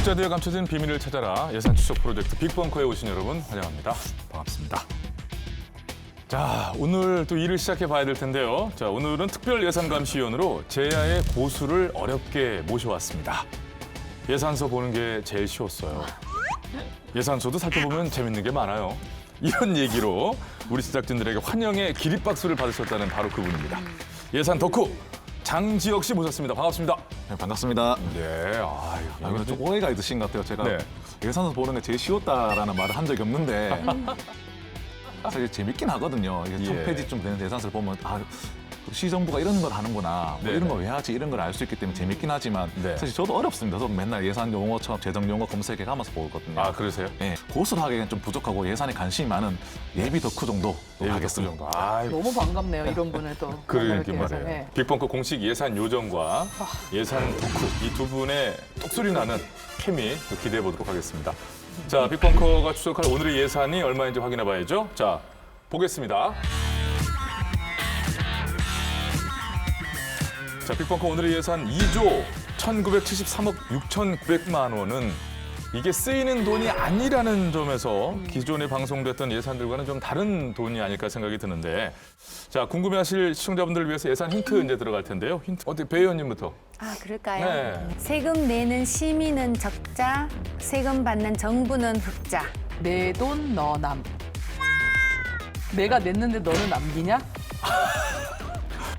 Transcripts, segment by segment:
문자대에 감춰진 비밀을 찾아라 예산 추적 프로젝트 빅벙커에 오신 여러분 환영합니다. 반갑습니다. 자, 오늘 또 일을 시작해 봐야 될 텐데요. 자, 오늘은 특별예산감시위원으로 제야의 고수를 어렵게 모셔왔습니다. 예산서 보는 게 제일 쉬웠어요. 예산서도 살펴보면 재밌는 게 많아요. 이런 얘기로 우리 제작진들에게 환영의 기립박수를 받으셨다는 바로 그분입니다. 예산 덕후 장지혁 씨 모셨습니다. 반갑습니다. 네, 반갑습니다. 네, 이거 좀 오해가 있으신 것 같아요. 제가 네. 예산서 보는 게 제일 쉬웠다라는 말을 한 적이 없는데 사실 재밌긴 하거든요. 이게 예. 1000페이지쯤 되는 예산서를 보면 시정부가 이런 걸 하는구나, 뭐 네. 이런 거 왜 하지 이런 걸 알 수 있기 때문에 재밌긴 하지만 네. 사실 저도 어렵습니다. 저도 맨날 예산 용어처럼 재정 용어 검색해 가면서 보거든요. 아, 그러세요? 네, 고수를 하기에는 좀 부족하고 예산에 관심이 많은 예비 덕후 정도 하겠습니다. 정도. 아, 너무 반갑네요, 이런 분을 또. 그러게 만나뵙게 돼서. 말이에요. 네. 빅벙커 공식 예산 요정과 예산 덕후 이 두 분의 똑소리 나는 케미 또 기대해 보도록 하겠습니다. 자, 빅벙커가 추적할 오늘의 예산이 얼마인지 확인해 봐야죠. 자, 보겠습니다. 자, 빅벙커 오늘의 예산 2조 1,973억 6,900만 원은 이게 쓰이는 돈이 아니라는 점에서 기존에 방송됐던 예산들과는 좀 다른 돈이 아닐까 생각이 드는데, 자, 궁금해하실 시청자분들을 위해서 예산 힌트 이제 들어갈 텐데요. 힌트 어떻게 배 의원님부터? 아, 그럴까요? 네. 세금 내는 시민은 적자, 세금 받는 정부는 흑자. 내 돈 너 남. 내가 냈는데 너는 남기냐?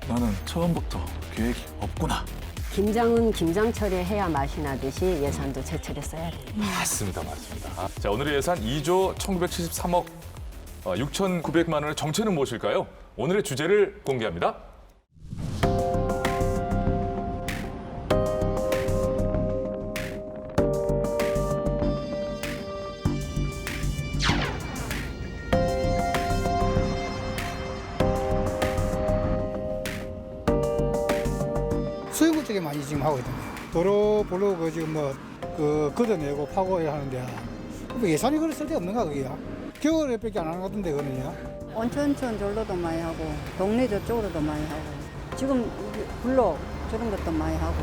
나는 처음부터 계획이 없구나. 김장은 김장철에 해야 맛이 나듯이 예산도 제철에 써야 돼요. 맞습니다. 자, 오늘의 예산 2조 1,973억 6,900만 원의 정체는 무엇일까요? 오늘의 주제를 공개합니다. 수영구 쪽에 많이 지금 하고 있던데. 도로 블로그 지금 걷어내고 파고 하는데 뭐 예산이 그럴 쓸데 없는가 그게야. 겨울에밖에 안 하는 것 같은데 그거는요. 온천천 절로도 많이 하고 동네 저쪽으로도 많이 하고 지금 블록 저런 것도 많이 하고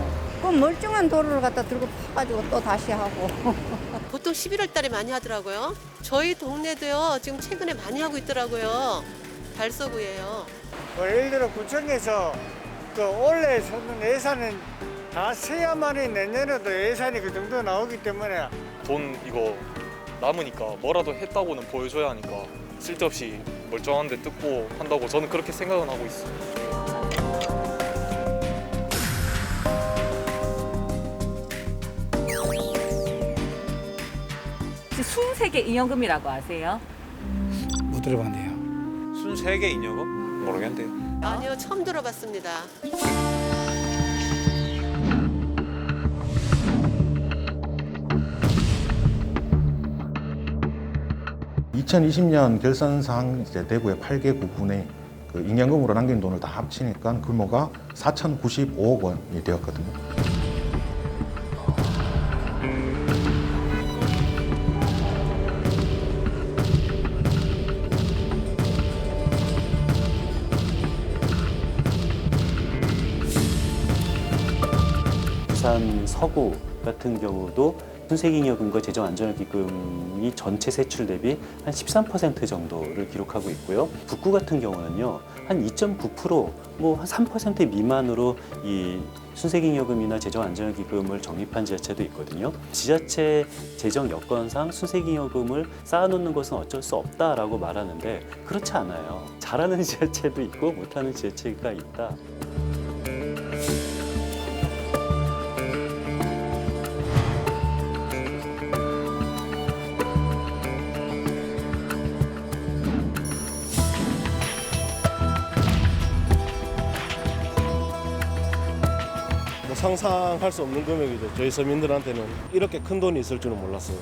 그 멀쩡한 도로를 갖다 들고 파가지고 또 다시 하고 보통 11월 달에 많이 하더라고요. 저희 동네도요, 지금 최근에 많이 하고 있더라고요. 달서구예요. 예를 들어 구청에서 올해 쏟는 예산은 다 세야만이 내년에도 예산이 그 정도 나오기 때문에 돈 이거 남으니까 뭐라도 했다고는 보여줘야 하니까 쓸데없이 멀쩡한데 뜯고 한다고 저는 그렇게 생각은 하고 있어요. 순세계 잉여금이라고 아세요? 못 들어봤네요. 순세계 잉여금? 모르겠는데요. 아니요, 처음 들어봤습니다. (2020년) 결산상 이제 대구의 8개 구군에 그 잉여금으로 남긴 돈을 다 합치니까 규모가 4,095억 원이 되었거든요. 부산 서구 같은 경우도 순세기잉여금과 재정안전기금이 전체 세출 대비 한 13% 정도를 기록하고 있고요. 북구 같은 경우는요, 한 2.9%, 뭐 한 3% 미만으로 이 순세기잉여금이나 재정안전기금을 적립한 지자체도 있거든요. 지자체 재정 여건상 순세기잉여금을 쌓아놓는 것은 어쩔 수 없다라고 말하는데 그렇지 않아요. 잘하는 지자체도 있고 못하는 지자체가 있다. 상상할 수 없는 금액이죠. 저희 서민들한테는 이렇게 큰 돈이 있을 줄은 몰랐어요.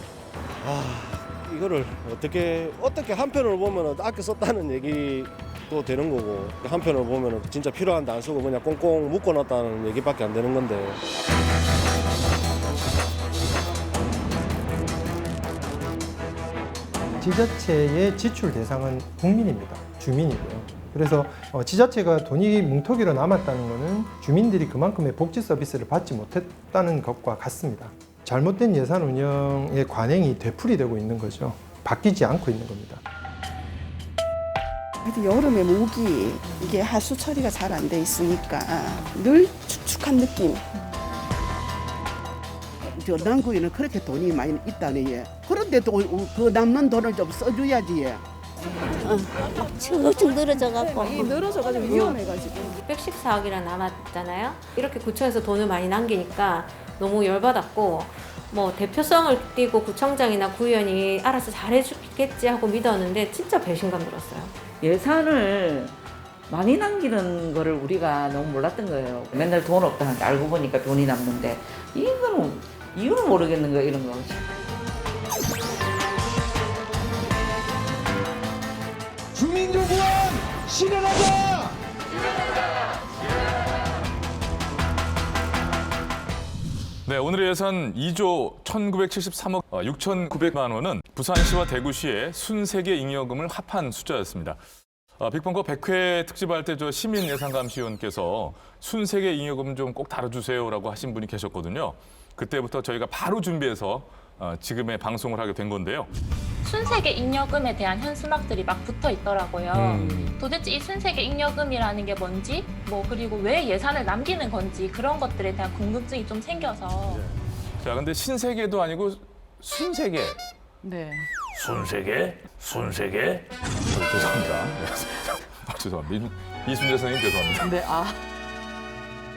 이거를 어떻게 한편으로 보면 아껴 썼다는 얘기도 되는 거고, 한편으로 보면 진짜 필요한데 안 쓰고 그냥 꽁꽁 묶어놨다는 얘기밖에 안 되는 건데. 지자체의 지출 대상은 국민입니다. 주민이고요. 그래서 지자체가 돈이 뭉텅이로 남았다는 것은 주민들이 그만큼의 복지 서비스를 받지 못했다는 것과 같습니다. 잘못된 예산 운영의 관행이 되풀이되고 있는 거죠. 바뀌지 않고 있는 겁니다. 하여튼 여름에 모기 이게 하수 처리가 잘 안 돼 있으니까 늘 축축한 느낌. 저 남구에는 그렇게 돈이 많이 있다네. 예. 그런데도 그 남는 돈을 좀 써줘야지. 예. 쭉쭉 늘어져갖고. 늘어져가지고 위험해가지고. 114억이나 남았잖아요. 이렇게 구청에서 돈을 많이 남기니까 너무 열받았고 뭐 대표성을 띠고 구청장이나 구의원이 알아서 잘해주겠지 하고 믿었는데 진짜 배신감 들었어요. 예산을 많이 남기는 거를 우리가 너무 몰랐던 거예요. 맨날 돈 없다 하는데 알고 보니까 돈이 남는데 이거는 이유를 모르겠는 거예요, 이런 거. 주민요구안 실현하자! 네, 오늘의 예산 2조 1,973억 6,900만 원은 부산시와 대구시의 순세계 잉여금을 합한 숫자였습니다. 빅벙커 100회 특집할 때 저 시민 예산감시위원께서 순세계 잉여금 좀 꼭 다뤄주세요라고 하신 분이 계셨거든요. 그때부터 저희가 바로 준비해서 지금의 방송을 하게 된 건데요. 순세계 잉여금에 대한 현수막들이 막 붙어 있더라고요. 도대체 이 순세계 잉여금이라는 게 뭔지, 뭐 그리고 왜 예산을 남기는 건지 그런 것들에 대한 궁금증이 좀 생겨서. 자, 근데 신세계도 아니고 순세계. 네. 순세계? 순세계? 죄송합니다. 죄송합니다. 이순재 선생님 죄송합니다. 네,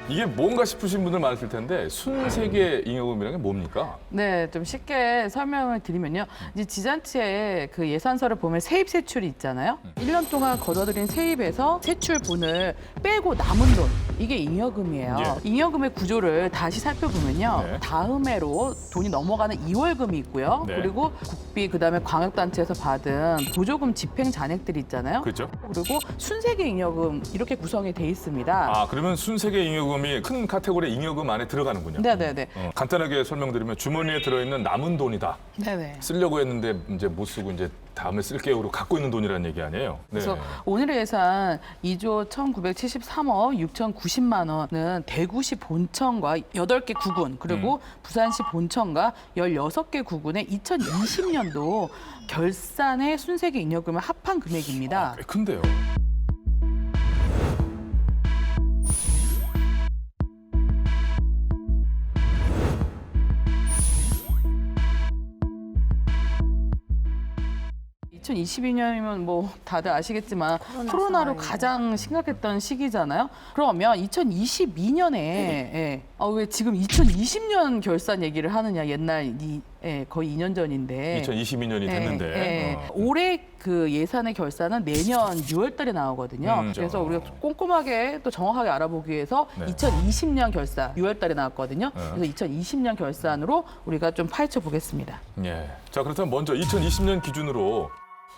이게 뭔가 싶으신 분들 많으실 텐데 순세계 잉여금이라는 게 뭡니까? 네, 좀 쉽게 설명을 드리면요. 이제 지자체의 그 예산서를 보면 세입 세출이 있잖아요. 1년 동안 거둬들인 세입에서 세출분을 빼고 남은 돈, 이게 잉여금이에요. 예. 잉여금의 구조를 다시 살펴보면요. 네. 다음 해로 돈이 넘어가는 2월금이 있고요. 네. 그리고 국비, 그다음에 광역단체에서 받은 보조금 집행 잔액들이 있잖아요. 그렇죠. 그리고 순세계 잉여금 이렇게 구성이 돼 있습니다. 그러면 순세계 잉여금이 큰 카테고리 잉여금 안에 들어가는군요. 네네네. 간단하게 설명드리면 주머니에 들어있는 남은 돈이다. 네네. 쓰려고 했는데 이제 못 쓰고 이제 다음에 쓸게요로 갖고 있는 돈이라는 얘기 아니에요. 네. 그래서 오늘의 예산 2조 1,973억 6,090만 원은 대구시 본청과 8개 구군 그리고 부산시 본청과 16개 구군의 2020년도 결산의 순세계 잉여금을 합한 금액입니다. 꽤 큰데요. (2022년이면) 뭐 다들 아시겠지만 코로나로 가장 심각했던 시기잖아요. 그러면 2022년에 왜 지금 2020년 결산 얘기를 하느냐, 옛날 거의 2년 전인데 2022년이 됐는데 올해 그 예산의 결산은 내년 6월 달에 나오거든요. 그래서 우리가 꼼꼼하게 또 정확하게 알아보기 위해서 2020년 결산 6월 달에 나왔거든요. 그래서 2020년 결산으로 우리가 좀 파헤쳐 보겠습니다. 예. 자, 그렇다면 먼저 2020년 기준으로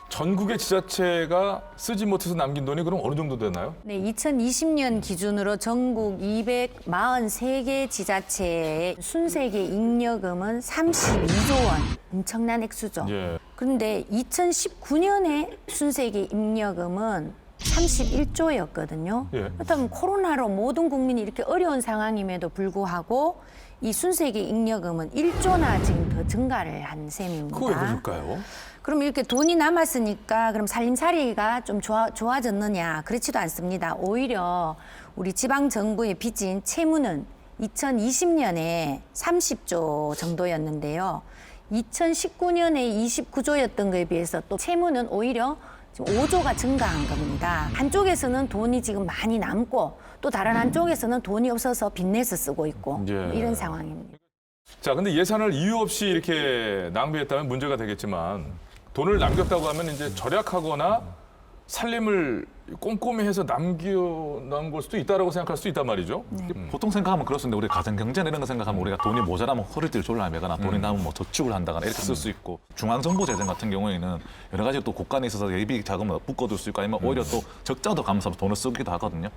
전국의 지자체가 쓰지 못해서 남긴 돈이 그럼 어느 정도 되나요? 네, 2020년 기준으로 전국 243개 지자체의 순세계 잉여금은 32조 원, 엄청난 액수죠. 예. 그런데 2019년에 순세계 잉여금은 31조였거든요. 예. 그렇다면 코로나로 모든 국민이 이렇게 어려운 상황임에도 불구하고 이 순세계 잉여금은 1조나 지금 더 증가를 한 셈입니다. 그거 왜 그럴까요? 그럼 이렇게 돈이 남았으니까 그럼 살림살이가 좀 좋아졌느냐? 그렇지도 않습니다. 오히려 우리 지방 정부의 빚진 채무는 2020년에 30조 정도였는데요. 2019년에 29조였던 거에 비해서 또 채무는 오히려 지금 5조가 증가한 겁니다. 한쪽에서는 돈이 지금 많이 남고 또 다른 한쪽에서는 돈이 없어서 빚내서 쓰고 있고 뭐 이런 상황입니다. 자, 근데 예산을 이유 없이 이렇게 낭비했다면 문제가 되겠지만 돈을 남겼다고 하면 이제 절약하거나 살림을 꼼꼼히 해서 남겨놓은 걸 수도 있다라고 생각할 수도 있단 말이죠. 보통 생각하면 그렇습니다. 우리 가정경제 이런 거 생각하면 우리가 돈이 모자라면 허리띠를 졸라매거나 돈이 남으면 뭐 저축을 한다거나 이렇게 쓸 수 있고 중앙정부재정 같은 경우에는 여러 가지 또 국간에 있어서 예비 자금을 묶어둘 수 있고 아니면 오히려 또 적자도 감수하면서 돈을 쓰기도 하거든요.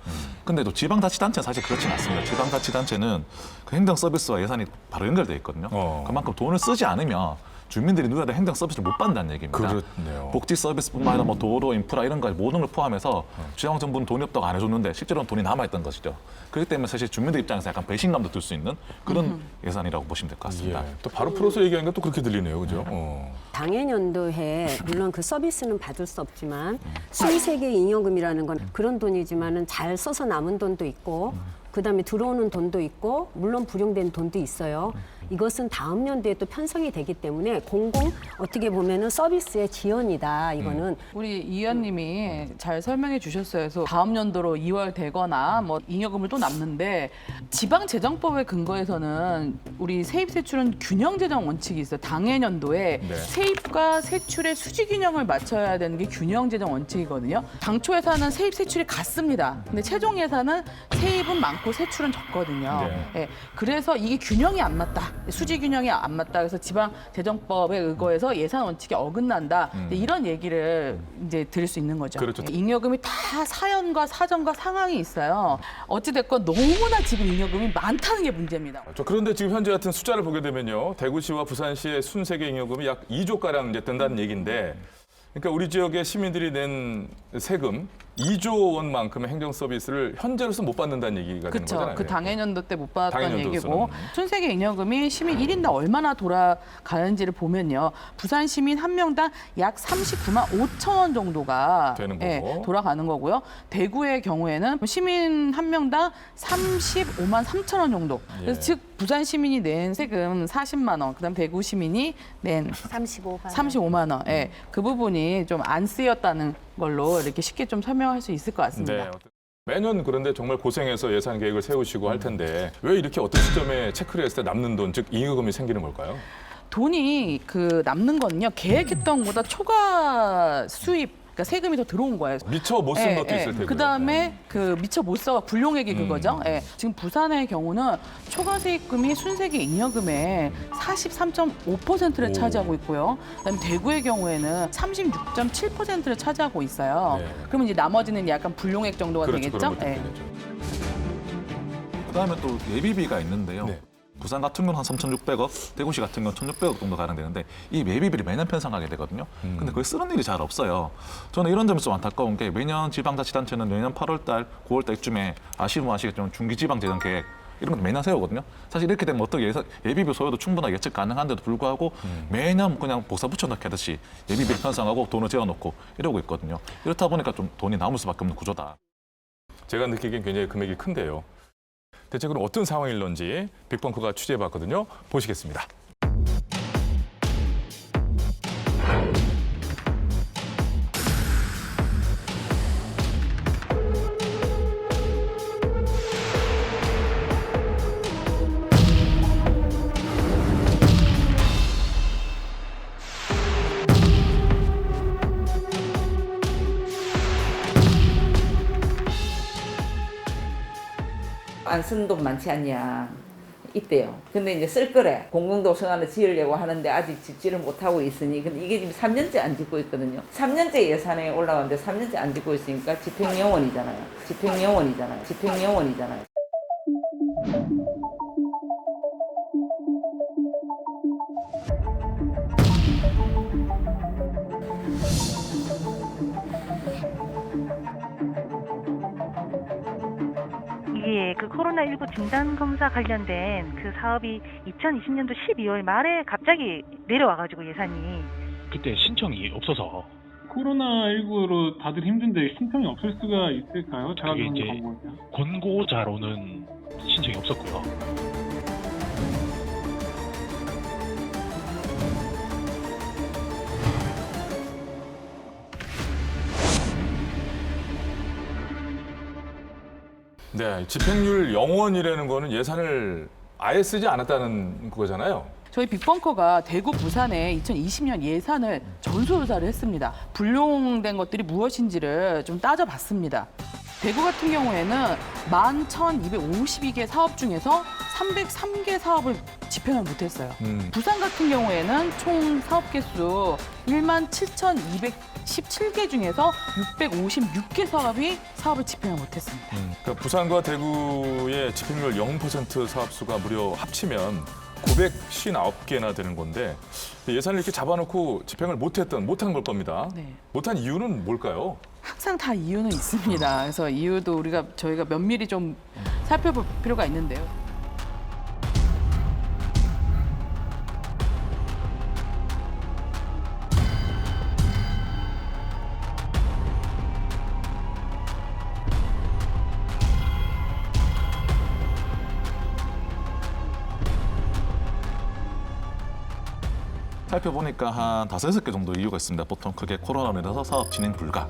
근데 또 지방자치단체는 사실 그렇지는 않습니다. 지방자치단체는 그 행정서비스와 예산이 바로 연결돼 있거든요. 그만큼 돈을 쓰지 않으면 주민들이 누구라도 행정 서비스를 못 받는다는 얘기입니다. 그렇네요. 복지 서비스뿐만 아니라 뭐 도로, 인프라 이런 거 모든 걸 포함해서 지방정부는 돈이 없다고 안 해줬는데 실제로는 돈이 남아있던 것이죠. 그렇기 때문에 사실 주민들 입장에서 약간 배신감도 들 수 있는 그런 예산이라고 보시면 될 것 같습니다. 또 바로 풀어서 얘기하니까 또 그렇게 들리네요. 그죠? 당해년도에 물론 그 서비스는 받을 수 없지만 순세계 잉여금이라는 건 그런 돈이지만은 잘 써서 남은 돈도 있고 그다음에 들어오는 돈도 있고 물론 불용된 돈도 있어요. 이것은 다음 연도에 또 편성이 되기 때문에 공공 어떻게 보면은 서비스의 지연이다. 이거는 우리 이 의원님이 잘 설명해 주셨어요. 그래서 다음 연도로 2월 되거나 뭐 잉여금을 또 남는데 지방재정법에 근거해서는 우리 세입세출은 균형재정 원칙이 있어요. 당해년도에 세입과 세출의 수지균형을 맞춰야 되는 게 균형재정 원칙이거든요. 당초 예산은 세입세출이 같습니다. 근데 최종 예산은 세입은 많고 세출은 적거든요. 예, 그래서 이게 균형이 안 맞다. 수지 균형이 안 맞다. 그래서 지방재정법에 의거해서 예산 원칙이 어긋난다. 이런 얘기를 이제 들을 수 있는 거죠. 그렇죠. 잉여금이 다 사연과 사정과 상황이 있어요. 어찌 됐건 너무나 지금 잉여금이 많다는 게 문제입니다. 그런데 지금 현재 같은 숫자를 보게 되면요, 대구시와 부산시의 순세계 잉여금이 약 2조 가량 이제 든다는 얘기인데, 그러니까 우리 지역의 시민들이 낸 세금 2조 원만큼의 행정 서비스를 현재로서 못 받는다는 얘기가 되는 거잖아요. 그 당해년도 때 못 받았다는 당해년도로서는. 얘기고 순세계 잉여금이 시민 1인당 얼마나 돌아가는지를 보면요. 부산 시민 한 명당 약 39만 5천 원 정도가 되는 거고. 돌아가는 거고요. 대구의 경우에는 시민 한 명당 35만 3천 원 정도. 그래서 즉 부산 시민이 낸 세금 40만 원, 그다음 대구 시민이 낸 35만 원. 예, 그 부분이 좀 안 쓰였다는 걸로 이렇게 쉽게 좀 설명할 수 있을 것 같습니다. 매년 그런데 정말 고생해서 예산 계획을 세우시고 할 텐데 왜 이렇게 어떤 시점에 체크를 했을 때 남는 돈, 즉 잉여금이 생기는 걸까요? 돈이 그 남는 거는요 계획했던 것보다 초과 수입 그러니까 세금이 더 들어온 거예요. 미처 못 쓴 것도 있을 테고요. 그다음에 그 미처 못 써가 불용액이 그거죠. 예. 지금 부산의 경우는 초과 세입금이 순세계 잉여금의 43.5%를 차지하고 있고요. 그다음에 대구의 경우에는 36.7%를 차지하고 있어요. 그러면 이제 나머지는 약간 불용액 정도가 되겠죠. 그다음에 또 예비비가 있는데요. 부산 같은 경우는 한 3,600억, 대구시 같은 경우는 1,600억 정도 가량되는데 이 예비비를 매년 편성하게 되거든요. 근데 그걸 쓰는 일이 잘 없어요. 저는 이런 점이 좀 안타까운 게 매년 지방자치단체는 매년 8월 달, 9월 달쯤에 아시면 아시겠지만 중기지방재정 계획 이런 것도 매년 세우거든요. 사실 이렇게 되면 어떻게 예비비 소요도 충분하게 예측 가능한데도 불구하고 매년 그냥 복사 붙여넣기 하듯이 예비비를 편성하고 돈을 재워놓고 이러고 있거든요. 이렇다 보니까 좀 돈이 남을 수밖에 없는 구조다. 제가 느끼기엔 굉장히 금액이 큰데요. 대체 그럼 어떤 상황일런지 빅벙커가 취재해봤거든요. 보시겠습니다. 안 쓴 돈 많지 않냐 있대요. 근데 이제 쓸 거래. 공공도서관을 지으려고 하는데 아직 짓지를 못하고 있으니 근데 이게 지금 3년째 안 짓고 있거든요. 3년째 예산에 올라가는데 3년째 안 짓고 있으니까 집행요원이잖아요. 집행요원이잖아요. 집행요원이잖아요. 예, 그 코로나19 진단검사 관련된 그 사업이 2020년도 12월 말에 갑자기 내려와가지고 예산이. 그때 신청이 없어서. 코로나19로 다들 힘든데 신청이 없을 수가 있을까요? 제가 그게 그런 이제 거 보면. 권고자로는 신청이 없었고요. 네, 집행률 0원이라는 거는 예산을 아예 쓰지 않았다는 거잖아요. 저희 빅벙커가 대구, 부산에 2020년 예산을 전수조사를 했습니다. 불용된 것들이 무엇인지를 좀 따져봤습니다. 대구 같은 경우에는 11,252개 사업 중에서 303개 사업을 집행을 못했어요. 부산 같은 경우에는 총 사업 개수 17,217개 중에서 656개 사업을 집행을 못했습니다. 그러니까 부산과 대구의 집행률 0% 사업 수가 무려 합치면 959개나 되는 건데 예산을 이렇게 잡아놓고 집행을 못한 걸 겁니다. 네. 못한 이유는 뭘까요? 항상 다 이유는 있습니다. 그래서 이유도 저희가 면밀히 좀 살펴볼 필요가 있는데요. 살펴보니까 한 5-6개 정도 이유가 있습니다. 보통 크게 코로나로 인해서 사업 진행 불가,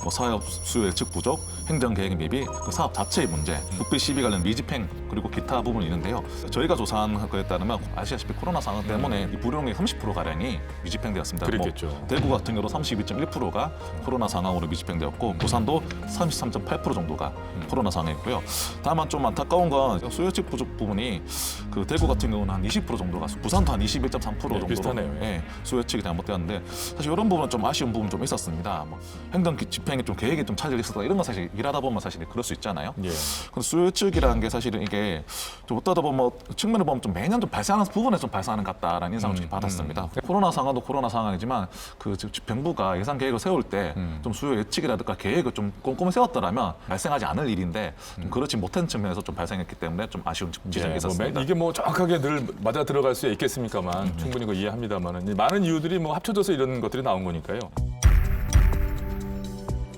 뭐 사업 수요 예측 부족, 행정 계획 미비, 그 사업 자체의 문제, 국비 시비 관련 미집행 그리고 기타 부분이 있는데요. 저희가 조사한 거에 따르면 아시다시피 코로나 상황 때문에 이 불용의 30%가량이 미집행되었습니다. 그랬겠죠. 뭐 대구 같은 경우도 32.1%가 코로나 상황으로 미집행되었고 부산도 33.8% 정도가 코로나 상황이었고요. 다만 좀 안타까운 건 수요 예측 부족 부분이 그 대구 같은 경우는 한 20% 정도가, 부산도 한 21.3% 정도로 비슷하네요. 수요 예측이 잘못되었는데 사실 이런 부분은 좀 아쉬운 부분 좀 있었습니다. 뭐 행정 집행에 좀 계획이 좀 차질이 있었다 이런 건 사실 일하다 보면 사실 그럴 수 있잖아요. 예. 근데 수요 예측이라는 게 사실은 이게 좀 어떠다 보면 뭐 측면을 보면 좀 매년 좀 발생하는 부분에 좀 발생하는 것 같다라는 인상을 좀 받았습니다. 코로나 상황도 코로나 상황이지만 그 집행부가 예산 계획을 세울 때 좀 수요 예측이라든가 계획을 좀 꼼꼼히 세웠더라면 발생하지 않을 일인데 좀 그렇지 못한 측면에서 좀 발생했기 때문에 좀 아쉬운 지점이 있었습니다. 이게 뭐 정확하게 늘 맞아 들어갈 수 있겠습니까만 충분히 그 이해합니다만 많은 이유들이 뭐 합쳐져서 이런 것들이 나온 거니까요.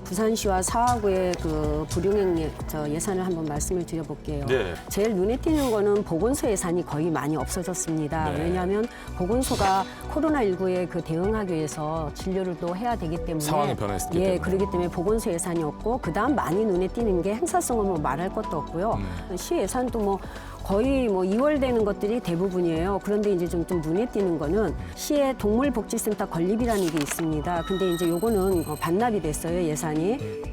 부산시와 사하구의 그 불용행 예산을 한번 말씀을 드려볼게요. 네. 제일 눈에 띄는 거는 보건소 예산이 거의 많이 없어졌습니다. 네. 왜냐하면 보건소가 코로나19에 그 대응하기 위해서 진료를 또 해야 되기 때문에 상황이 변했기 때문에. 그렇기 때문에 보건소 예산이 없고 그다음 많이 눈에 띄는 게 행사성은 뭐 말할 것도 없고요. 시 예산도 뭐 거의 뭐 2월 되는 것들이 대부분이에요. 그런데 이제 좀 눈에 띄는 거는 시의 동물복지센터 건립이라는 게 있습니다. 근데 이제 요거는 반납이 됐어요, 예산이.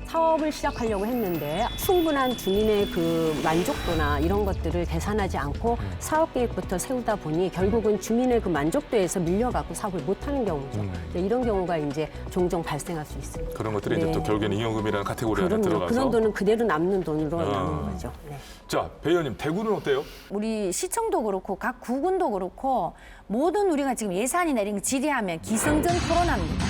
사업을 시작하려고 했는데 충분한 주민의 그 만족도나 이런 것들을 계산하지 않고 사업 계획부터 세우다 보니 결국은 주민의 그 만족도에서 밀려갖고 사업을 못하는 경우죠. 이런 경우가 이제 종종 발생할 수 있습니다. 그런 것들이 이제 또 결국에는 잉여금이라는 카테고리 안에 들어가서 그런 돈은 그대로 남는 돈으로 남는 거죠. 네. 자, 배 의원님, 대구는 어때요? 우리 시청도 그렇고 각 구군도 그렇고 모든 우리가 지금 예산이나 이런 거 질의하면 기승전 코로나입니다.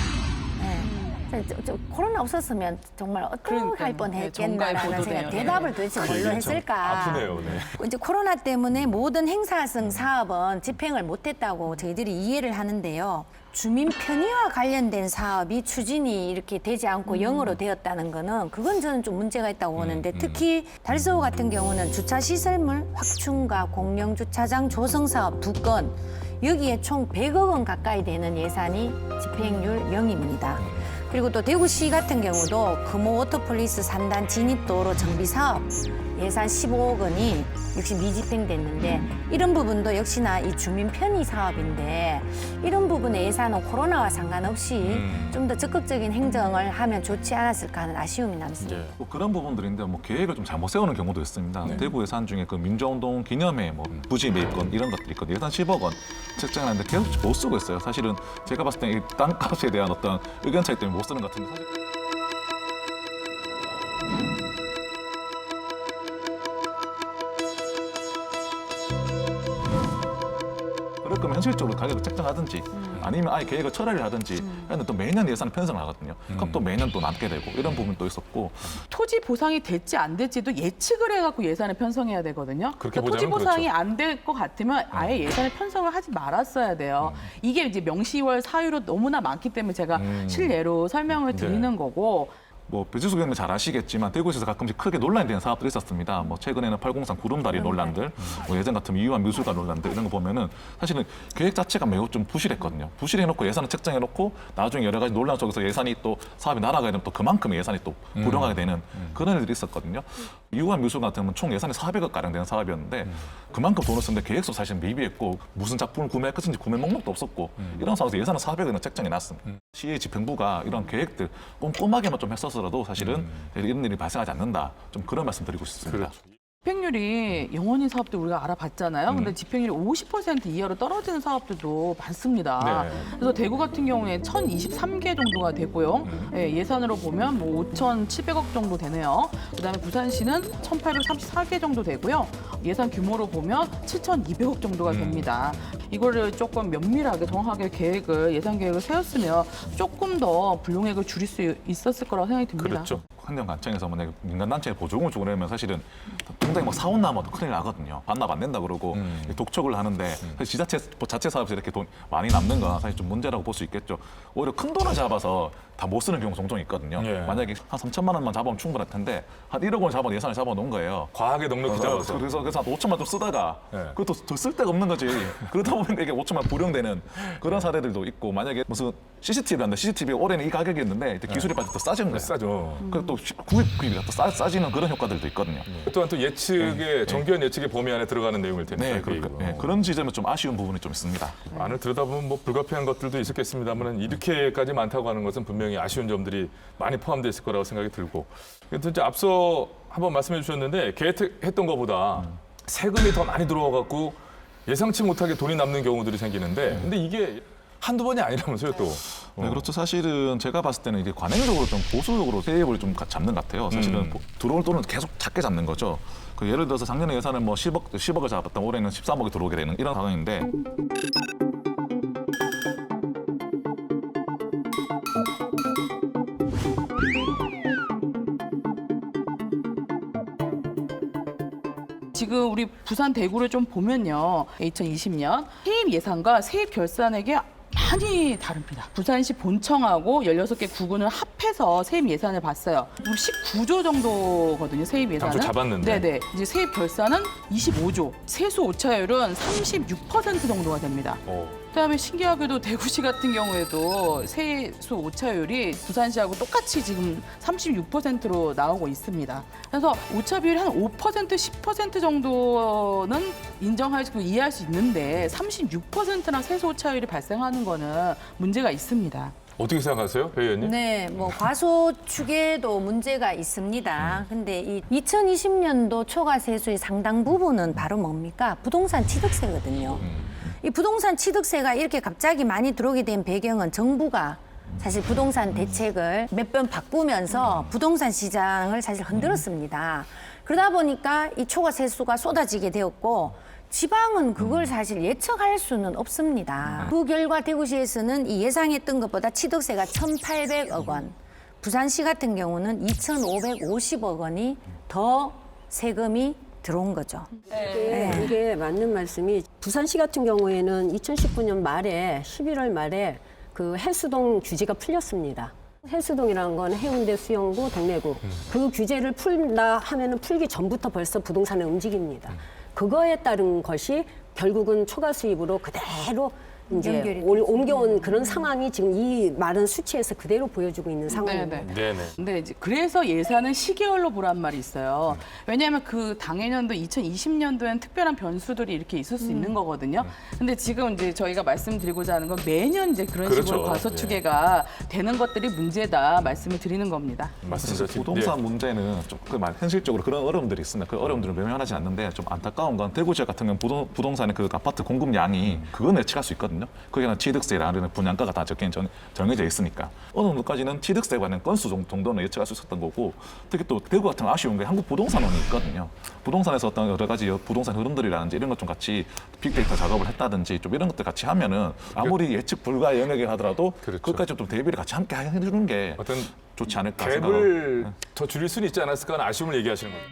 코로나 없었으면 정말 어떻게 할 뻔했겠나라는 생각. 대답을 도대체 뭘로 했을까? 아프네요. 네. 이제 코로나 때문에 모든 행사성 사업은 집행을 못했다고 저희들이 이해를 하는데요. 주민 편의와 관련된 사업이 추진이 이렇게 되지 않고 영어로 되었다는 거는 그건 저는 좀 문제가 있다고 보는데 특히 달서구 같은 경우는 주차시설물 확충과 공영 주차장 조성 사업 2건 여기에 총 100억 원 가까이 되는 예산이 집행률 0입니다. 그리고 또 대구시 같은 경우도 금호 워터폴리스 산단 진입도로 정비 사업 예산 15억 원이 역시 미집행됐는데 이런 부분도 역시나 이 주민 편의 사업인데 이런 부분의 예산은 코로나와 상관없이 좀 더 적극적인 행정을 하면 좋지 않았을까 하는 아쉬움이 남습니다. 뭐 그런 부분들인데 뭐 계획을 좀 잘못 세우는 경우도 있습니다. 대구 예산 중에 그 민주운동 기념회 뭐 부지 매입권 이런 것들이 있거든요. 예산 10억 원 책정하는데 계속 못 쓰고 있어요. 사실은 제가 봤을 때 이 땅값에 대한 어떤 의견 차이 때문에 못 쓰는 것 같은데 사실. 그럴 거면 현실적으로 가격을 책정하든지 아니면 아예 계획을 철회를 하든지 그런데 또 매년 예산을 편성을 하거든요. 그럼 또 매년 또 남게 되고 이런 부분도 있었고 토지 보상이 될지 안 될지도 예측을 해갖고 예산을 편성해야 되거든요. 그렇게 토지 보자면 보상이 그렇죠. 안 될 것 같으면 아예 예산을 편성을 하지 말았어야 돼요. 이게 이제 명시월 사유로 너무나 많기 때문에 제가 실례로 설명을 드리는 거고. 뭐 배지수 의원님 잘 아시겠지만 대구에서 가끔씩 크게 논란이 되는 사업들이 있었습니다. 뭐 최근에는 803 구름다리 논란들, 뭐 예전 같으면 이유한 미술관 논란들 이런 거 보면은 사실은 계획 자체가 매우 좀 부실했거든요. 부실해놓고 예산을 책정해놓고 나중에 여러 가지 논란 속에서 예산이 또 사업이 날아가게 되면 또 그만큼의 예산이 또 불용하게 되는 그런 일들이 있었거든요. 이유한 미술관 같은 경우는 총 예산이 400억 가량 되는 사업이었는데 그만큼 돈을 쓰는데 계획서 사실 미비했고 무슨 작품을 구매할 것인지 구매 목록도 없었고 이런 상황에서 예산은 400억이나 책정해 놨습니다. 시의 집행부가 이런 계획들 꼼꼼하게만 좀 했어서라도 사실은 이런 일이 발생하지 않는다. 좀 그런 말씀 드리고 싶습니다. 그렇죠. 집행률이 영원히 사업도 우리가 알아봤잖아요. 근데 집행률이 50% 이하로 떨어지는 사업들도 많습니다. 네. 그래서 대구 같은 경우에 1,023개 정도가 되고요. 예, 예산으로 보면 뭐 5,700억 정도 되네요. 그다음에 부산시는 1,834개 정도 되고요. 예산 규모로 보면 7,200억 정도가 됩니다. 이거를 조금 면밀하게 정확하게 예산 계획을 세웠으면 조금 더 불용액을 줄일 수 있었을 거라고 생각이 듭니다. 그렇죠. 환경 관청에서 뭐 민간단체에 보조금을 주고 그러면 사실은 당장에 막 사원 나면 큰일 나거든요. 반납 안 된다 그러고 독촉을 하는데 사실 자체 사업에서 이렇게 돈 많이 남는 건 사실 좀 문제라고 볼 수 있겠죠. 오히려 큰 돈을 잡아서 다 못 쓰는 경우 종종 있거든요. 예. 만약에 한 3천만 원만 잡으면 충분할 텐데 한 1억 원 예산을 잡아놓은 거예요. 과하게 넉넉히 잡아서. 그래서 한 5천만 좀 쓰다가 예. 그것도 더 쓸 데가 없는 거지. 그러다 보면 이게 5천만 불용되는 그런 사례들도 있고 만약에 무슨 CCTV를 한다. CCTV가 올해는 이 가격이었는데 기술이 빠져 더 싸지는 거예요. 싸죠. 그리고 또 구입비가 또 싸지는 그런 효과들도 있거든요. 또한 또 예측의 정교한 예측의 범위 안에 들어가는 내용일 텐데. 그런 지점은 좀 아쉬운 부분이 좀 있습니다. 안을 들여다보면 뭐 불가피한 것들도 있었겠습니다만 이렇게까지 많다고 하는 것은 분명히 아쉬운 점들이 많이 포함되어 있을 거라고 생각이 들고. 그래서 이제 앞서 한번 말씀해 주셨는데 계획했던 것보다 세금이 더 많이 들어와갖고 예상치 못하게 돈이 남는 경우들이 생기는데 근데 이게 한두 번이 아니라면서요 또. 네, 그렇죠. 사실은 제가 봤을 때는 이게 관행적으로 좀 보수적으로 세입을 좀 잡는 것 같아요. 사실은 들어올 돈은 계속 작게 잡는 거죠. 그 예를 들어서 작년에 예산을 뭐 10억을 잡았다 올해는 13억이 들어오게 되는 이런 상황인데 지금 우리 부산 대구를 좀 보면요. 2020년 세입 예산과 세입 결산액이 많이 다릅니다. 부산시 본청하고 16개 구군을 합해서 세입 예산을 봤어요. 19조 정도거든요, 세입 예산은. 당초 잡았는데. 네네. 이제 세입 결산은 25조, 세수 오차율은 36% 정도가 됩니다. 그다음에 신기하게도 대구시 같은 경우에도 세수 오차율이 부산시하고 똑같이 지금 36%로 나오고 있습니다. 그래서 오차 비율이 한 5%, 10% 정도는 인정할 수 이해할 수 있는데 36%나 세수 오차율이 발생하는 거는 문제가 있습니다. 어떻게 생각하세요, 배 의원님? 네, 뭐 과소축에도 문제가 있습니다. 근데 이 2020년도 초과 세수의 상당 부분은 바로 뭡니까? 부동산 취득세거든요. 이 부동산 취득세가 이렇게 갑자기 많이 들어오게 된 배경은 정부가 사실 부동산 대책을 몇 번 바꾸면서 부동산 시장을 사실 흔들었습니다. 그러다 보니까 이 초과 세수가 쏟아지게 되었고 지방은 그걸 사실 예측할 수는 없습니다. 그 결과 대구시에서는 이 예상했던 것보다 취득세가 1,800억 원, 부산시 같은 경우는 2,550억 원이 더 세금이 들어온 거죠. 이게 맞는 말씀이 부산시 같은 경우에는 2019년 말에 11월 말에 그 해수동 규제가 풀렸습니다. 해수동이라는 건 해운대 수영구 동래구 그 규제를 풀다 하면은 풀기 전부터 벌써 부동산을 움직입니다. 그거에 따른 것이 결국은 초과 수입으로 그대로 이제 옮겨온 그런 상황이 지금 이 많은 수치에서 그대로 보여주고 있는 상황입니다. 네네. 근데 이제 그래서 예산은 시계열로 보란 말이 있어요. 왜냐하면 그 당해년도 2020년도엔 특별한 변수들이 이렇게 있을 수 있는 거거든요. 근데 지금 이제 저희가 말씀드리고자 하는 건 매년 이제 그런 식으로 과소추계가 되는 것들이 문제다 말씀을 드리는 겁니다. 맞습니다. 부동산 문제는 좀 현실적으로 그런 어려움들이 있습니다. 그 어려움들은 외면하지 않는데 좀 안타까운 건 대구 지역 같은 경우는 부동산의 그 아파트 공급량이 그건 예측할 수 있거든요. 거기는 취득세라는 분양가가 다 정해져 있으니까 어느 정도까지는 취득세에 관한 건수 정도는 예측할 수 있었던 거고 특히 또 대구 같은 아쉬운 게 한국 부동산원이 있거든요. 부동산에서 어떤 여러 가지 부동산 흐름들이라든지 이런 것 좀 같이 빅데이터 작업을 했다든지 좀 이런 것들 같이 하면은 아무리 예측 불가의 영역이 하더라도 그것까지 좀 대비를 같이 함께 해주는 게 어떤 좋지 않을까 갭을 더 줄일 수는 있지 않았을까 하는 아쉬움을 얘기하시는 거죠.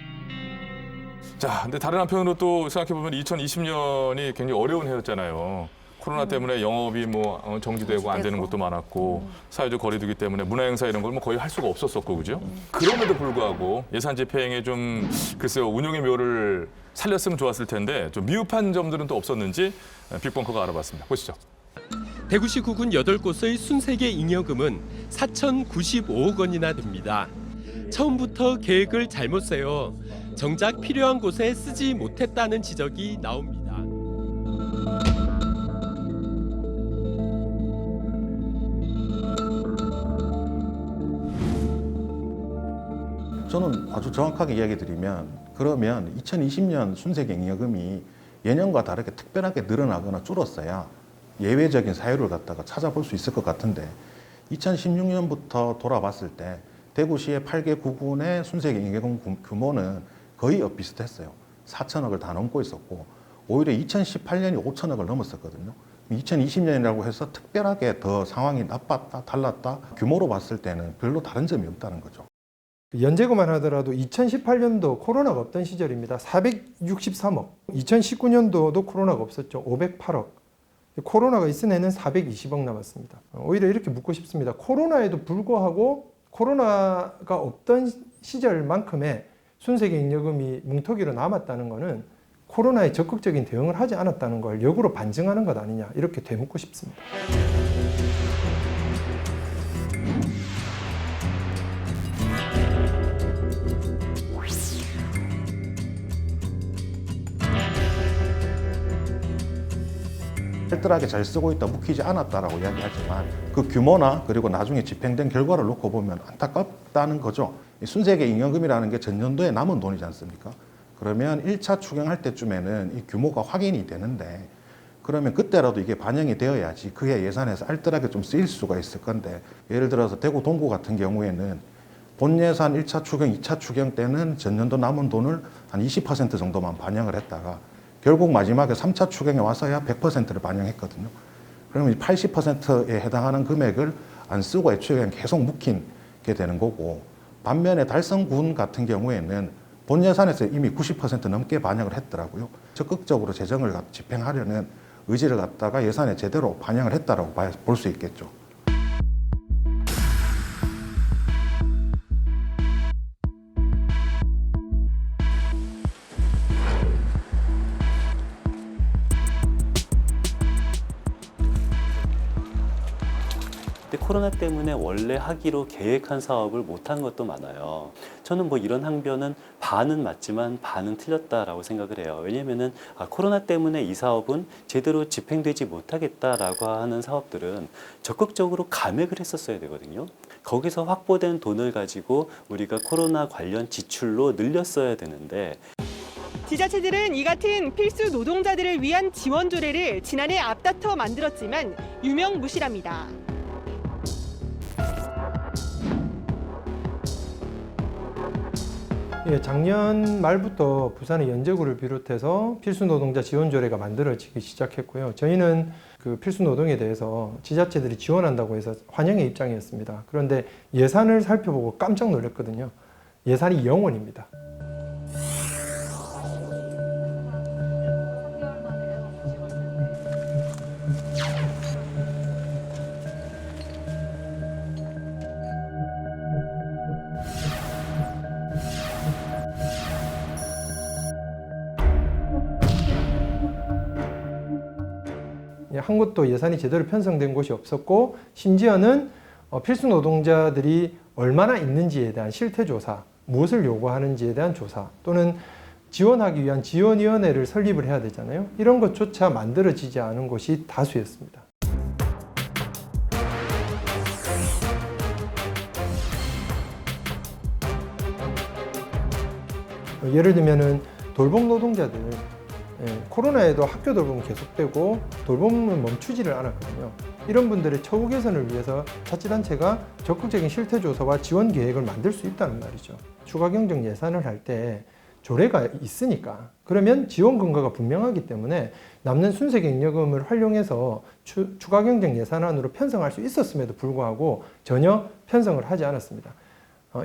자, 근데 다른 한편으로 또 생각해보면 2020년이 굉장히 어려운 해였잖아요. 코로나 때문에 영업이 뭐 정지되고 안 되는 것도 많았고 사회적 거리두기 때문에 문화행사 이런 걸 뭐 거의 할 수가 없었었고 그죠? 그럼에도 불구하고 예산 집행에 좀 글쎄요 운용의 묘를 살렸으면 좋았을 텐데 좀 미흡한 점들은 또 없었는지 빅벙커가 알아봤습니다. 보시죠. 대구시 구군 8곳의 순세계 잉여금은 4,095억 원이나 됩니다. 처음부터 계획을 잘못 세워 정작 필요한 곳에 쓰지 못했다는 지적이 나옵니다. 저는 아주 정확하게 이야기 드리면 그러면 2020년 순세경잉여금이 예년과 다르게 특별하게 늘어나거나 줄었어야 예외적인 사유를 갖다가 찾아볼 수 있을 것 같은데 2016년부터 돌아봤을 때 대구시의 8개 구군의 순세경잉여금 규모는 거의 엇비슷했어요. 4천억을 다 넘고 있었고 오히려 2018년이 5천억을 넘었었거든요. 2020년이라고 해서 특별하게 더 상황이 나빴다, 달랐다 규모로 봤을 때는 별로 다른 점이 없다는 거죠. 연재고만 하더라도 2018년도 코로나가 없던 시절입니다. 463억. 2019년도도 코로나가 없었죠. 508억. 코로나가 있은 해는 420억 남았습니다. 오히려 이렇게 묻고 싶습니다. 코로나에도 불구하고 코로나가 없던 시절만큼의 순세경잉여금이 뭉터기로 남았다는 것은 코로나에 적극적인 대응을 하지 않았다는 걸 역으로 반증하는 것 아니냐 이렇게 되묻고 싶습니다. 알뜰하게 잘 쓰고 있다, 묵히지 않았다라고 이야기하지만 그 규모나 그리고 나중에 집행된 결과를 놓고 보면 안타깝다는 거죠. 이 순세경잉여금이라는 게 전년도에 남은 돈이지 않습니까? 그러면 1차 추경할 때쯤에는 이 규모가 확인이 되는데 그러면 그때라도 이게 반영이 되어야지 그해 예산에서 알뜰하게 좀 쓰일 수가 있을 건데 예를 들어서 대구 동구 같은 경우에는 본 예산 1차 추경, 2차 추경 때는 전년도 남은 돈을 한 20% 정도만 반영을 했다가 결국 마지막에 3차 추경에 와서야 100%를 반영했거든요. 그러면 80%에 해당하는 금액을 안 쓰고 애초에 그냥 계속 묵히게 되는 거고 반면에 달성군 같은 경우에는 본 예산에서 이미 90% 넘게 반영을 했더라고요. 적극적으로 재정을 집행하려는 의지를 갖다가 예산에 제대로 반영을 했다라고 볼 수 있겠죠. 근데 코로나 때문에 원래 하기로 계획한 사업을 못한 것도 많아요. 저는 뭐 이런 항변은 반은 맞지만 반은 틀렸다라고 생각을 해요. 왜냐면은 코로나 때문에 이 사업은 제대로 집행되지 못하겠다라고 하는 사업들은 적극적으로 감액을 했었어야 되거든요. 거기서 확보된 돈을 가지고 우리가 코로나 관련 지출로 늘렸어야 되는데 지자체들은 이 같은 필수 노동자들을 위한 지원 조례를 지난해 앞다퉈 만들었지만 유명무실합니다. 예, 작년 말부터 부산의 연제구를 비롯해서 필수노동자 지원조례가 만들어지기 시작했고요. 저희는 그 필수노동에 대해서 지자체들이 지원한다고 해서 환영의 입장이었습니다. 그런데 예산을 살펴보고 깜짝 놀랐거든요. 예산이 0원입니다. 한 곳도 예산이 제대로 편성된 곳이 없었고 심지어는 필수 노동자들이 얼마나 있는지에 대한 실태조사, 무엇을 요구하는지에 대한 조사 또는 지원하기 위한 지원위원회를 설립을 해야 되잖아요. 이런 것조차 만들어지지 않은 곳이 다수였습니다. 예를 들면은 돌봄 노동자들 코로나에도 학교 돌봄은 계속되고 돌봄은 멈추지를 않았거든요. 이런 분들의 처우 개선을 위해서 자치단체가 적극적인 실태조사와 지원 계획을 만들 수 있다는 말이죠. 추가 경정 예산을 할 때 조례가 있으니까 그러면 지원 근거가 분명하기 때문에 남는 순세경잉여금을 활용해서 추가 경정 예산안으로 편성할 수 있었음에도 불구하고 전혀 편성을 하지 않았습니다.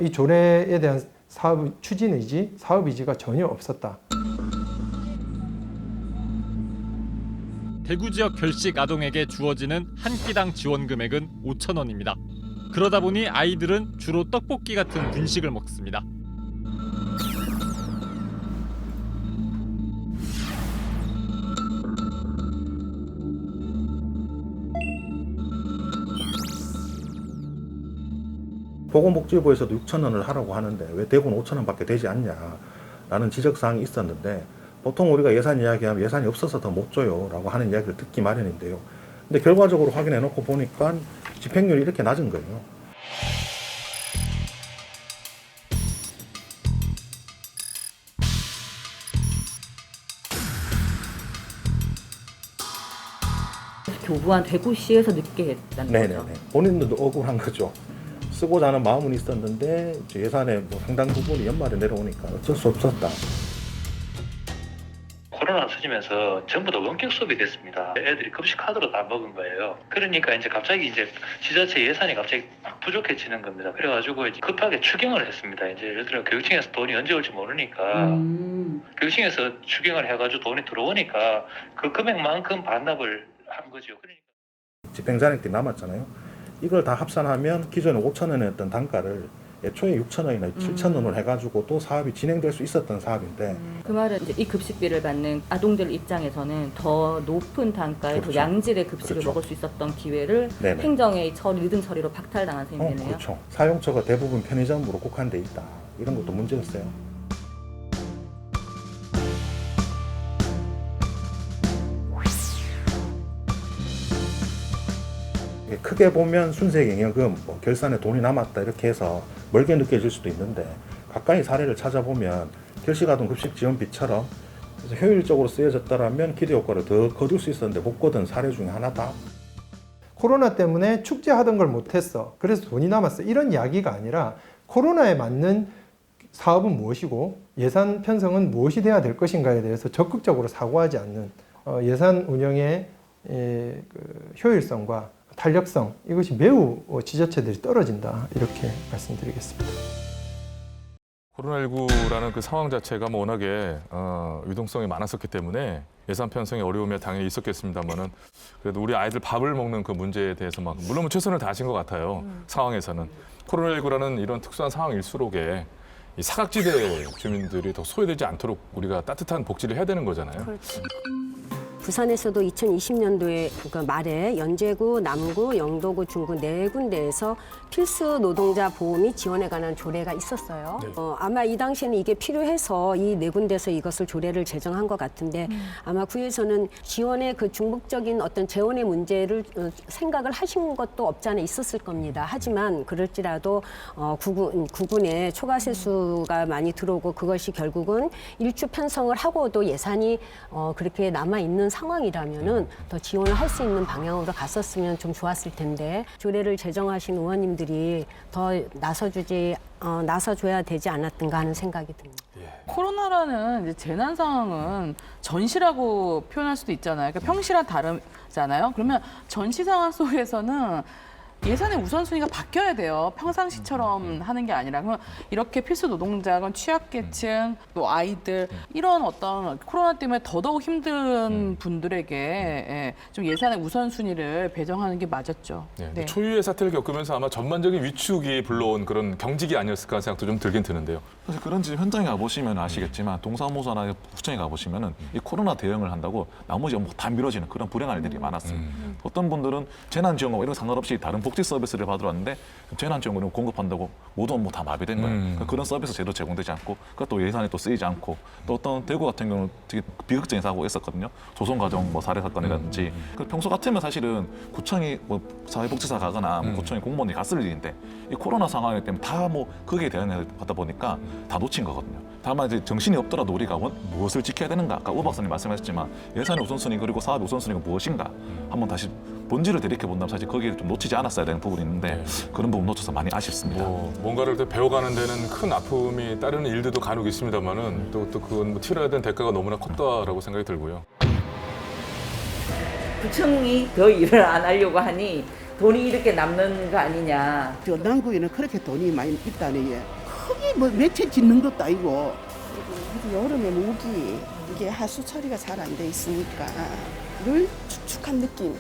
이 조례에 대한 사업 추진 의지, 사업 의지가 전혀 없었다. 대구 지역 결식 아동에게 주어지는 한 끼당 지원 금액은 5,000원입니다. 그러다 보니 아이들은 주로 떡볶이 같은 분식을 먹습니다. 보건복지부에서도 6,000원을 하라고 하는데 왜 대구는 5,000원밖에 되지 않냐라는 지적사항이 있었는데 보통 우리가 예산 이야기하면 예산이 없어서 더 못 줘요 라고 하는 이야기를 듣기 마련인데요. 근데 결과적으로 확인해 놓고 보니까 집행률이 이렇게 낮은 거예요. 부부한 대구시에서 늦게 했다는 네네네. 거죠? 본인들도 억울한 거죠. 쓰고자 하는 마음은 있었는데 예산의 뭐 상당 부분이 연말에 내려오니까 어쩔 수 없었다. 코로나 터지면서 전부 다 원격 수업이 됐습니다. 애들이 급식 카드로 다 먹은 거예요. 그러니까 이제 갑자기 이제 지자체 예산이 갑자기 막 부족해지는 겁니다. 그래가지고 이제 급하게 추경을 했습니다. 이제 예를 들어 교육청에서 돈이 언제 올지 모르니까 교육청에서 추경을 해가지고 돈이 들어오니까 그 금액만큼 반납을 한 거죠. 그러니까 집행잔액들이 남았잖아요. 이걸 다 합산하면 기존에 5,000원이었던 단가를 애초에 6,000원이나 7,000원을 해가지고 또 사업이 진행될 수 있었던 사업인데 그 말은 이제 이 급식비를 받는 아동들 입장에서는 더 높은 단가의 그렇죠. 더 양질의 급식을 그렇죠. 먹을 수 있었던 기회를 네네. 행정의 늦은 처리로 박탈당한 셈이네요. 그렇죠. 사용처가 대부분 편의점으로 국한돼 있다. 이런 것도 문제였어요. 크게 보면 순세경영금, 뭐 결산에 돈이 남았다 이렇게 해서 멀게 느껴질 수도 있는데 가까이 사례를 찾아보면 결식아동 급식 지원비처럼 그래서 효율적으로 쓰여졌다라면 기대 효과를 더 거둘 수 있었는데 못 거둔 사례 중에 하나다. 코로나 때문에 축제하던 걸 못했어. 그래서 돈이 남았어. 이런 이야기가 아니라 코로나에 맞는 사업은 무엇이고 예산 편성은 무엇이 돼야 될 것인가에 대해서 적극적으로 사고하지 않는 예산 운영의 효율성과 탄력성 이것이 매우 지자체들이 떨어진다 이렇게 말씀드리겠습니다. 코로나19라는 그 상황 자체가 뭐 워낙에 유동성이 많았었기 때문에 예산 편성에 어려움이 당연히 있었겠습니다만은 그래도 우리 아이들 밥을 먹는 그 문제에 대해서 막 물론 뭐 최선을 다하신 것 같아요. 상황에서는 코로나19라는 이런 특수한 상황일수록에 이 사각지대 주민들이 더 소외되지 않도록 우리가 따뜻한 복지를 해야 되는 거잖아요. 그렇죠. 부산에서도 2020년도에 그 말에 연제구, 남구, 영도구, 중구 네 군데에서 필수 노동자 보험이 지원에 관한 조례가 있었어요. 네. 아마 이 당시에는 이게 필요해서 이 네 군데에서 이것을 조례를 제정한 것 같은데 아마 구에서는 지원의 그 중복적인 어떤 재원의 문제를 생각을 하신 것도 없지 않아 있었을 겁니다. 하지만 그럴지라도 구군에 초과 세수가 많이 들어오고 그것이 결국은 일주 편성을 하고도 예산이 그렇게 남아 있는 상황이라면은 더 지원을 할 수 있는 방향으로 갔었으면 좀 좋았을 텐데 조례를 제정하신 의원님들이 더 나서줘야 되지 않았던가 하는 생각이 듭니다. 코로나라는 이제 재난 상황은 전시라고 표현할 수도 있잖아요. 그러니까 평시랑 다르잖아요. 그러면 전시 상황 속에서는 예산의 우선순위가 바뀌어야 돼요. 평상시처럼 하는 게 아니라. 그러면 이렇게 필수 노동자건 취약계층, 또 아이들 이런 어떤 코로나 때문에 더더욱 힘든 분들에게 좀 예산의 우선순위를 배정하는 게 맞았죠. 네. 초유의 사태를 겪으면서 아마 전반적인 위축이 불러온 그런 경직이 아니었을까 생각도 좀 들긴 드는데요. 사실 그런 집 현장에 가보시면 아시겠지만 동사무소나 구청에 가보시면은 이 코로나 대응을 한다고 나머지 업무가 다 미뤄지는 그런 불행한 일들이 많았어요. 어떤 분들은 재난지원금 이런 거 상관없이 다른 복지 서비스를 받으러 왔는데 재난지원금을 공급한다고 모든 업무 다 마비된 거예요. 그러니까 그런 서비스 제대로 제공되지 않고 그것도 예산이 또 쓰이지 않고 또 어떤 대구 같은 경우는 되게 비극적인 사고가 있었거든요. 조선가정 뭐 살해 사건이라든지 평소 같으면 사실은 구청이 뭐 사회복지사 가거나 뭐 구청이 공무원이 갔을 일인데 이 코로나 상황이기 때문에 다 뭐 거기에 대응을 하다 보니까 다 놓친 거거든요. 다만 이제 정신이 없더라도 우리가 무엇을 지켜야 되는가? 아까 우 박사님 말씀하셨지만 예산의 우선순위 그리고 사업의 우선순위가 무엇인가? 한번 다시 본질을 되돌아본다면 사실 거기에 좀 놓치지 않았어야 되는 부분이 있는데 그런 부분 놓쳐서 많이 아쉽습니다. 뭔가를 또 배워가는 데는 큰 아픔이 따르는 일들도 간혹 있습니다만은 또 그건 뭐 치러야 되는 대가가 너무나 컸다라고 생각이 들고요. 구청이 더 일을 안 하려고 하니 돈이 이렇게 남는 거 아니냐. 저 남구에는 그렇게 돈이 많이 있다네. 크게 뭐 매체 짓는 것도 아니고. 여름에 모기 이게 하수 처리가 잘 안 돼 있으니까 늘 축축한 느낌.